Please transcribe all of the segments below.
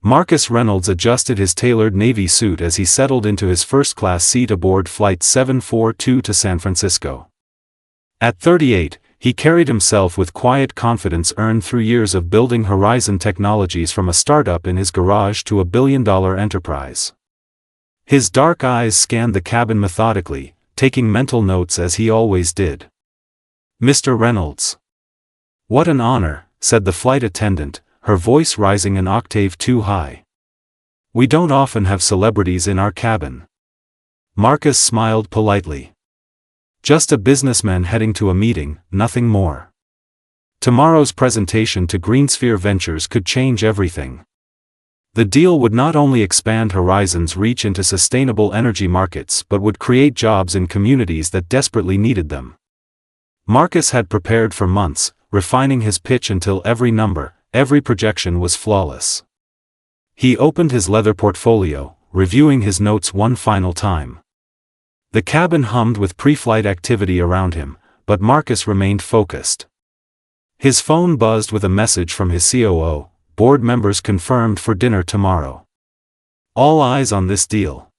Marcus Reynolds adjusted his tailored Navy suit as he settled into his first-class seat aboard Flight 742 to San Francisco. At 38, he carried himself with quiet confidence earned through years of building Horizon Technologies from a startup in his garage to a billion-dollar enterprise. His dark eyes scanned the cabin methodically, taking mental notes as he always did. "Mr. Reynolds." "What an honor," said the flight attendant, her voice rising an octave too high. "We don't often have celebrities in our cabin." Marcus smiled politely. "Just a businessman heading to a meeting, nothing more." Tomorrow's presentation to Greensphere Ventures could change everything. The deal would not only expand Horizon's reach into sustainable energy markets but would create jobs in communities that desperately needed them. Marcus had prepared for months, refining his pitch until every number, every projection was flawless. He opened his leather portfolio, reviewing his notes one final time. The cabin hummed with pre-flight activity around him, but Marcus remained focused. His phone buzzed with a message from his COO, "Board members confirmed for dinner tomorrow. All eyes on this deal."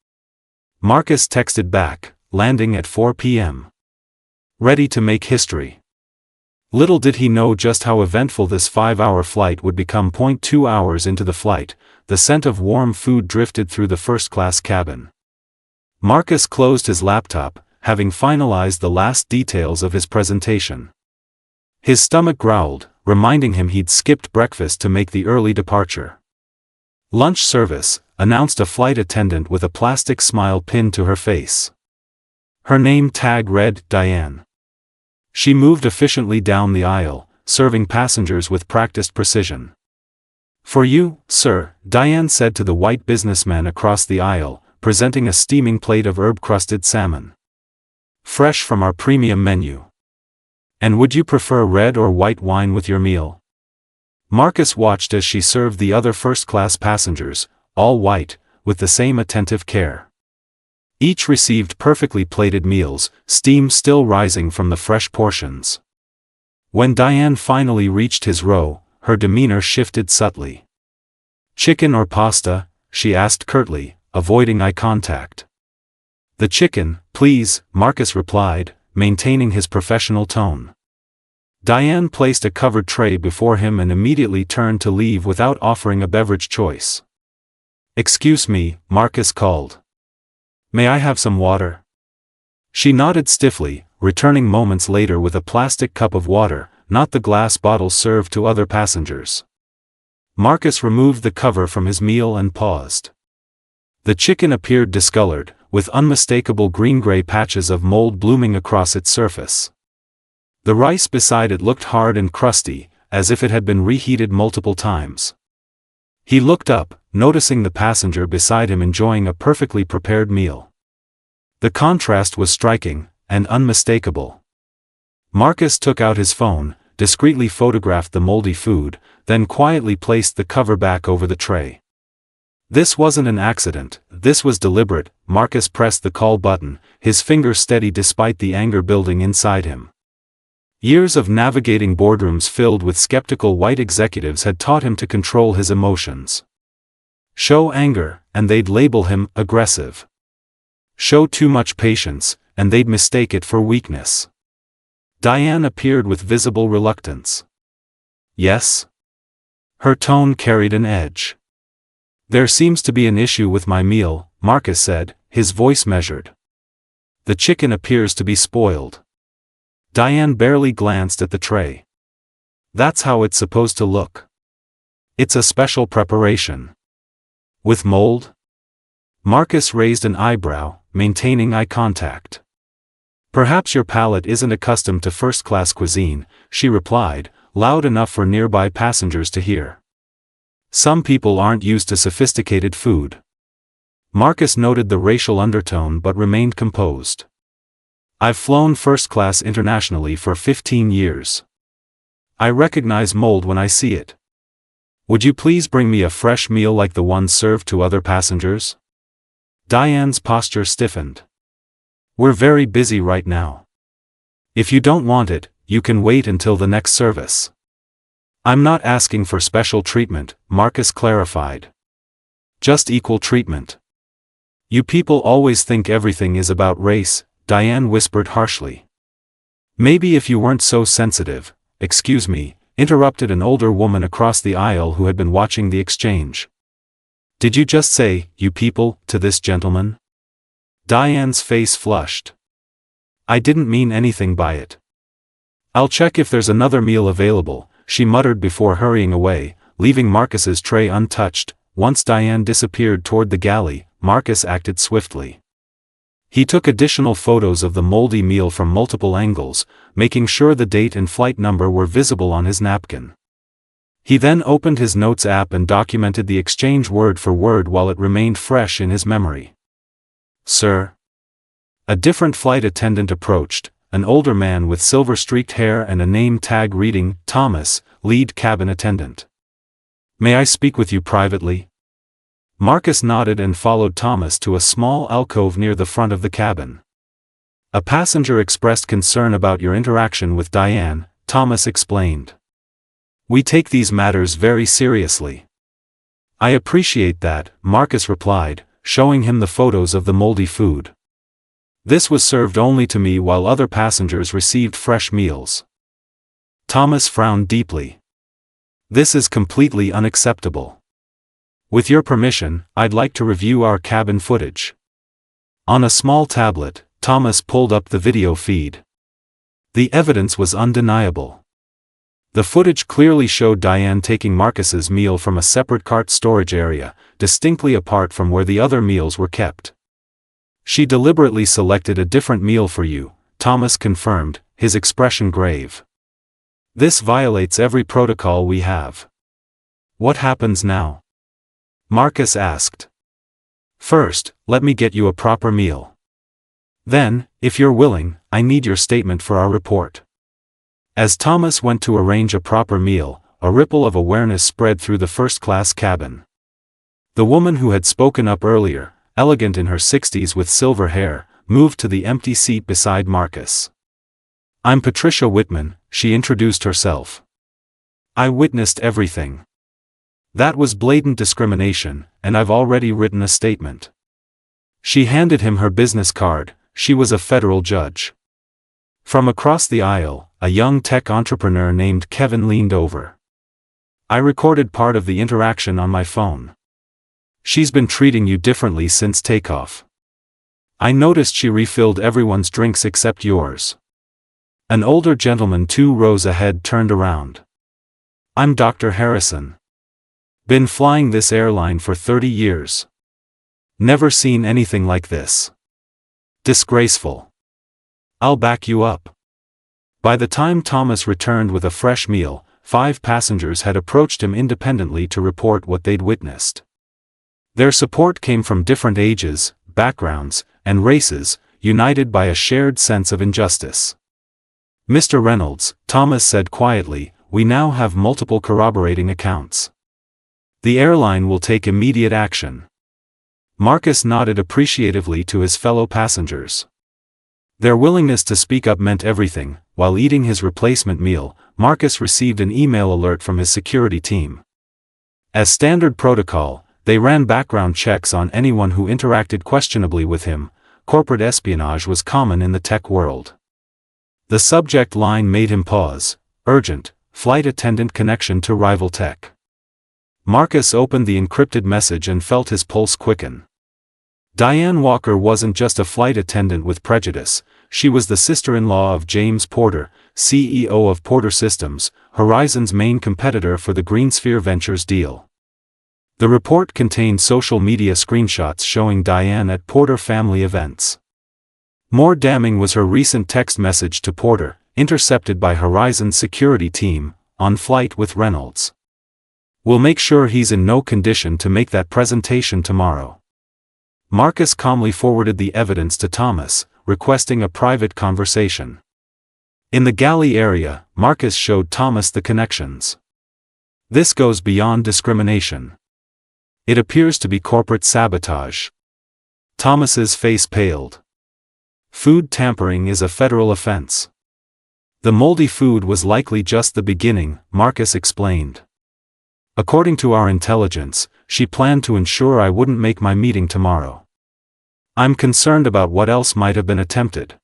Marcus texted back, landing at 4 p.m. Ready to make history. Little did he know just how eventful this 5-hour flight would become. 2 hours into the flight, the scent of warm food drifted through the first-class cabin. Marcus closed his laptop, having finalized the last details of his presentation. His stomach growled, reminding him he'd skipped breakfast to make the early departure. "Lunch service," announced a flight attendant with a plastic smile pinned to her face. Her name tag read Diane. She moved efficiently down the aisle, serving passengers with practiced precision. "For you, sir," Diane said to the white businessman across the aisle, presenting a steaming plate of herb-crusted salmon. "Fresh from our premium menu. And would you prefer red or white wine with your meal?" Marcus watched as she served the other first-class passengers, all white, with the same attentive care. Each received perfectly plated meals, steam still rising from the fresh portions. When Diane finally reached his row, her demeanor shifted subtly. "Chicken or pasta?" she asked curtly, avoiding eye contact. "The chicken, please," Marcus replied, maintaining his professional tone. Diane placed a covered tray before him and immediately turned to leave without offering a beverage choice. "Excuse me," Marcus called. "May I have some water?" She nodded stiffly, returning moments later with a plastic cup of water, not the glass bottles served to other passengers. Marcus removed the cover from his meal and paused. The chicken appeared discolored, with unmistakable green-gray patches of mold blooming across its surface. The rice beside it looked hard and crusty, as if it had been reheated multiple times. He looked up, noticing the passenger beside him enjoying a perfectly prepared meal. The contrast was striking, and unmistakable. Marcus took out his phone, discreetly photographed the moldy food, then quietly placed the cover back over the tray. This wasn't an accident, this was deliberate. Marcus pressed the call button, his fingers steady despite the anger building inside him. Years of navigating boardrooms filled with skeptical white executives had taught him to control his emotions. Show anger, and they'd label him aggressive. Show too much patience, and they'd mistake it for weakness. Diane appeared with visible reluctance. "Yes?" Her tone carried an edge. "There seems to be an issue with my meal," Marcus said, his voice measured. "The chicken appears to be spoiled." Diane barely glanced at the tray. "That's how it's supposed to look. It's a special preparation." "With mold?" Marcus raised an eyebrow, maintaining eye contact. "Perhaps your palate isn't accustomed to first-class cuisine," she replied, loud enough for nearby passengers to hear. "Some people aren't used to sophisticated food." Marcus noted the racial undertone but remained composed. "I've flown first class internationally for 15 years. I recognize mold when I see it. Would you please bring me a fresh meal like the one served to other passengers?" Diane's posture stiffened. "We're very busy right now. If you don't want it, you can wait until the next service." "I'm not asking for special treatment," Marcus clarified. Just equal treatment. You people always think everything is about race, Diane whispered harshly. Maybe if you weren't so sensitive. Excuse me, interrupted an older woman across the aisle who had been watching the exchange. Did you just say, you people, to this gentleman? Diane's face flushed. I didn't mean anything by it. I'll check if there's another meal available, she muttered before hurrying away, leaving Marcus's tray untouched. Once Diane disappeared toward the galley, Marcus acted swiftly. He took additional photos of the moldy meal from multiple angles, making sure the date and flight number were visible on his napkin. He then opened his notes app and documented the exchange word for word while it remained fresh in his memory. Sir? A different flight attendant approached, an older man with silver-streaked hair and a name tag reading, Thomas, lead cabin attendant. May I speak with you privately? Marcus nodded and followed Thomas to a small alcove near the front of the cabin. A passenger expressed concern about your interaction with Diane, Thomas explained. We take these matters very seriously. I appreciate that, Marcus replied, showing him the photos of the moldy food. This was served only to me while other passengers received fresh meals. Thomas frowned deeply. This is completely unacceptable. With your permission, I'd like to review our cabin footage. On a small tablet, Thomas pulled up the video feed. The evidence was undeniable. The footage clearly showed Diane taking Marcus's meal from a separate cart storage area, distinctly apart from where the other meals were kept. She deliberately selected a different meal for you, Thomas confirmed, his expression grave. This violates every protocol we have. What happens now? Marcus asked. First, let me get you a proper meal. Then, if you're willing, I need your statement for our report. As Thomas went to arrange a proper meal, a ripple of awareness spread through the first-class cabin. The woman who had spoken up earlier, elegant in her 60s with silver hair, moved to the empty seat beside Marcus. I'm Patricia Whitman, she introduced herself. I witnessed everything. That was blatant discrimination, and I've already written a statement. She handed him her business card. She was a federal judge. From across the aisle, a young tech entrepreneur named Kevin leaned over. I recorded part of the interaction on my phone. She's been treating you differently since takeoff. I noticed she refilled everyone's drinks except yours. An older gentleman 2 rows ahead turned around. I'm Dr. Harrison. Been flying this airline for 30 years. Never seen anything like this. Disgraceful. I'll back you up. By the time Thomas returned with a fresh meal, 5 passengers had approached him independently to report what they'd witnessed. Their support came from different ages, backgrounds, and races, united by a shared sense of injustice. Mr. Reynolds, Thomas said quietly, we now have multiple corroborating accounts. The airline will take immediate action. Marcus nodded appreciatively to his fellow passengers. Their willingness to speak up meant everything. While eating his replacement meal, Marcus received an email alert from his security team. As standard protocol, they ran background checks on anyone who interacted questionably with him. Corporate espionage was common in the tech world. The subject line made him pause. Urgent, flight attendant connection to rival tech. Marcus opened the encrypted message and felt his pulse quicken. Diane Walker wasn't just a flight attendant with prejudice, she was the sister-in-law of James Porter, CEO of Porter Systems, Horizon's main competitor for the GreenSphere Ventures deal. The report contained social media screenshots showing Diane at Porter family events. More damning was her recent text message to Porter, intercepted by Horizon's security team, on flight with Reynolds. We'll make sure he's in no condition to make that presentation tomorrow. Marcus calmly forwarded the evidence to Thomas, requesting a private conversation. In the galley area, Marcus showed Thomas the connections. This goes beyond discrimination. It appears to be corporate sabotage. Thomas's face paled. Food tampering is a federal offense. The moldy food was likely just the beginning, Marcus explained. According to our intelligence, she planned to ensure I wouldn't make my meeting tomorrow. I'm concerned about what else might have been attempted.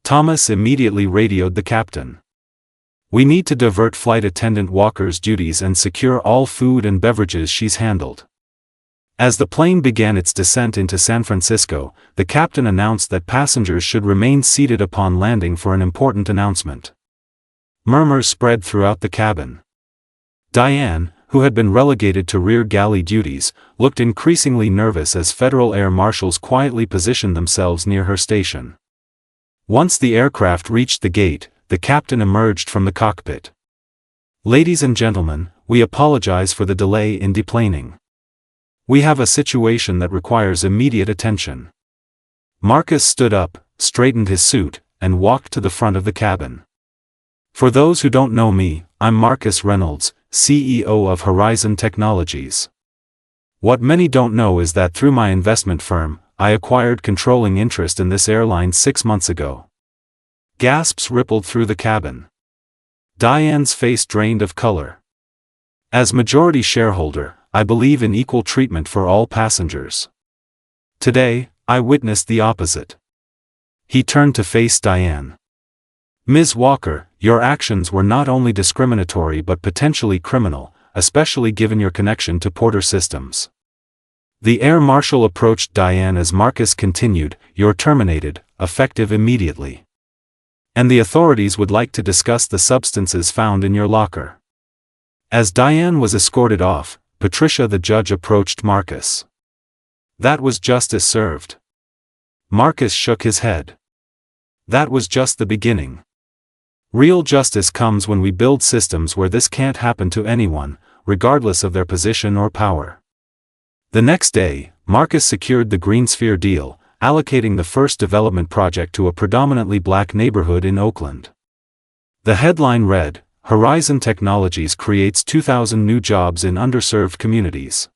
Thomas immediately radioed the captain. We need to divert flight attendant Walker's duties and secure all food and beverages she's handled. As the plane began its descent into San Francisco, the captain announced that passengers should remain seated upon landing for an important announcement. Murmurs spread throughout the cabin. Diane, who had been relegated to rear galley duties, looked increasingly nervous as federal air marshals quietly positioned themselves near her station. Once the aircraft reached the gate, the captain emerged from the cockpit. Ladies and gentlemen, we apologize for the delay in deplaning. We have a situation that requires immediate attention. Marcus stood up, straightened his suit, and walked to the front of the cabin. For those who don't know me, I'm Marcus Reynolds, CEO of Horizon Technologies. What many don't know is that through my investment firm, I acquired controlling interest in this airline 6 months ago. Gasps rippled through the cabin. Diane's face drained of color. As majority shareholder, I believe in equal treatment for all passengers. Today, I witnessed the opposite. He turned to face Diane. Ms. Walker, your actions were not only discriminatory but potentially criminal, especially given your connection to Porter Systems. The air marshal approached Diane as Marcus continued, "You're terminated, effective immediately. And the authorities would like to discuss the substances found in your locker." As Diane was escorted off, Patricia the judge approached Marcus. That was justice served. Marcus shook his head. That was just the beginning. Real justice comes when we build systems where this can't happen to anyone, regardless of their position or power. The next day, Marcus secured the Green Sphere deal, allocating the first development project to a predominantly black neighborhood in Oakland. The headline read, "Horizon Technologies creates 2,000 new jobs in underserved communities."